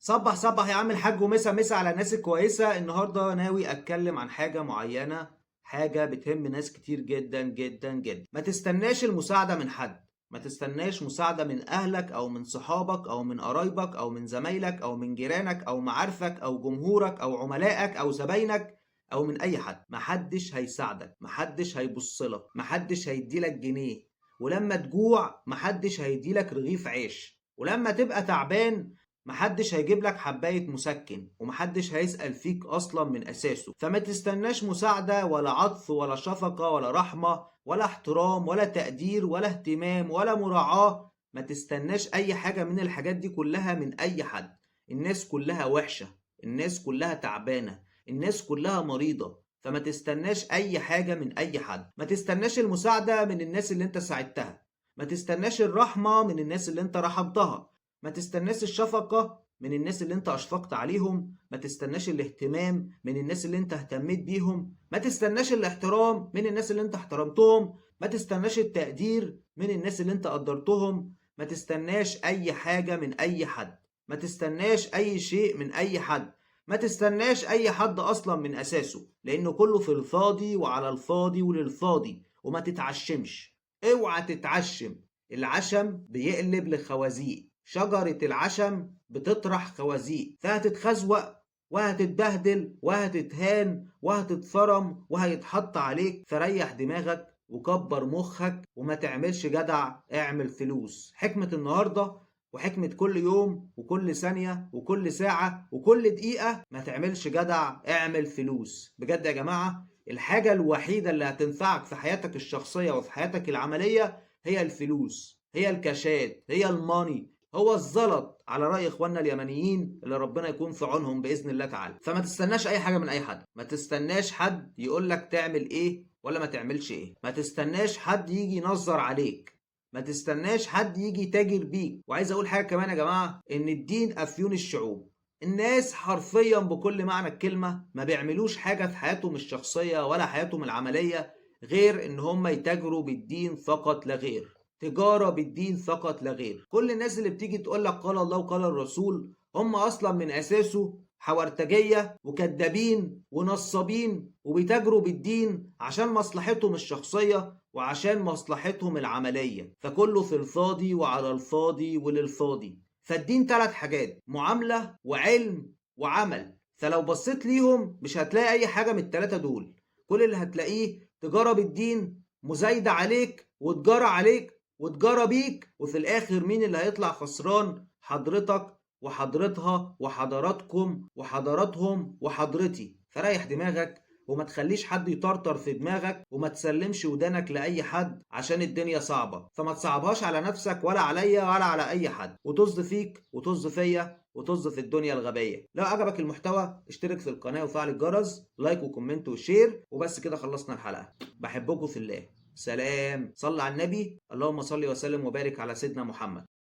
صبح صبح يا عم الحاج ومسا مسا على الناس الكويسة. النهاردة ناوي أتكلم عن حاجة معينة، حاجة بتهم ناس كتير جدا جدا جدا. ما تستناش المساعدة من حد، ما تستناش مساعدة من أهلك أو من صحابك أو من قرايبك أو من زمايلك أو من جيرانك أو معارفك أو جمهورك أو عملائك أو زباينك أو من أي حد. محدش هيساعدك، محدش هيبصلك، محدش هيديلك جنيه، ولما تجوع محدش هيديلك رغيف عيش، ولما تبقى تعبان محدش هيجيب لك حباية مسكن، ومحدش هيسأل فيك أصلا من أساسه. فما تستناش مساعدة ولا عطف ولا شفقة ولا رحمة ولا احترام ولا تقدير ولا اهتمام ولا مراعاة. ما تستناش أي حاجة من الحاجات دي كلها من أي حد. الناس كلها وحشة، الناس كلها تعبانة، الناس كلها مريضة. فما تستناش أي حاجة من أي حد. ما تستناش المساعدة من الناس اللي انت ساعدتها، ما تستناش الرحمة من الناس اللي انت رحمتها، ما تستناش الشفقة من الناس اللي انت اشفقت عليهم، ما تستناش الاهتمام من الناس اللي انت اهتميت بيهم، ما تستناش الاحترام من الناس اللي انت احترمتهم، ما تستناش التقدير من الناس اللي انت قدرتهم. ما تستناش اي حاجة من اي حد، ما تستناش اي شيء من اي حد، ما تستناش اي حد اصلا من اساسه، لانه كله في الفاضي وعلى الفاضي وللفاضي. وما تتعشمش، اوعى تتعشم. العشم بيقلب لخوازيق، شجرة العشم بتطرح خوازيق، فهتتخزوق وهتتبهدل وهتتهان وهتتفرم وهيتحط عليك. فريح دماغك وكبر مخك وما تعملش جدع، اعمل فلوس. حكمة النهاردة وحكمة كل يوم وكل ثانية وكل ساعة وكل دقيقة: ما تعملش جدع، اعمل فلوس. بجد يا جماعة، الحاجة الوحيدة اللي هتنفعك في حياتك الشخصية وفي حياتك العملية هي الفلوس، هي الكاشات، هي الماني، هو الزلط، على رأي اخواننا اليمنيين اللي ربنا يكون في عونهم بإذن الله تعالى. فما تستناش اي حاجة من اي حد، ما تستناش حد يقولك تعمل ايه ولا ما تعملش ايه، ما تستناش حد يجي ينظر عليك، ما تستناش حد يجي يتاجر بيك. وعايز اقول حاجة كمان يا جماعة: ان الدين افيون الشعوب. الناس حرفيا بكل معنى الكلمة ما بيعملوش حاجة في حياتهم الشخصية ولا حياتهم العملية غير ان هم يتاجروا بالدين فقط لا غير. تجارة بالدين فقط لا غير. كل الناس اللي بتيجي تقول لك قال الله وقال الرسول هم أصلا من أساسه حورتجية وكذابين ونصابين، وبيتاجروا بالدين عشان مصلحتهم الشخصية وعشان مصلحتهم العملية. فكله في الفاضي وعلى الفاضي وللفاضي. فالدين 3 حاجات: معاملة وعلم وعمل. فلو بصيت ليهم مش هتلاقي أي حاجة من ال3 دول. كل اللي هتلاقيه تجارة بالدين، مزايدة عليك وتجارة عليك وتجارة بيك. وفي الآخر مين اللي هيطلع خسران؟ حضرتك وحضرتها وحضراتكم وحضراتهم وحضرتي. فريح دماغك وما تخليش حد يطرطر في دماغك، وما تسلمش ودانك لأي حد عشان الدنيا صعبة. فما تصعبهاش على نفسك ولا عليا ولا على أي حد، وطز فيك وطز فيا وطز في الدنيا الغبية. لو عجبك المحتوى اشترك في القناة وفعل الجرس، لايك وكومنت وشير. وبس كده خلصنا الحلقة. بحبكم في الله. سلام. صل على النبي. اللهم صل وسلم وبارك على سيدنا محمد.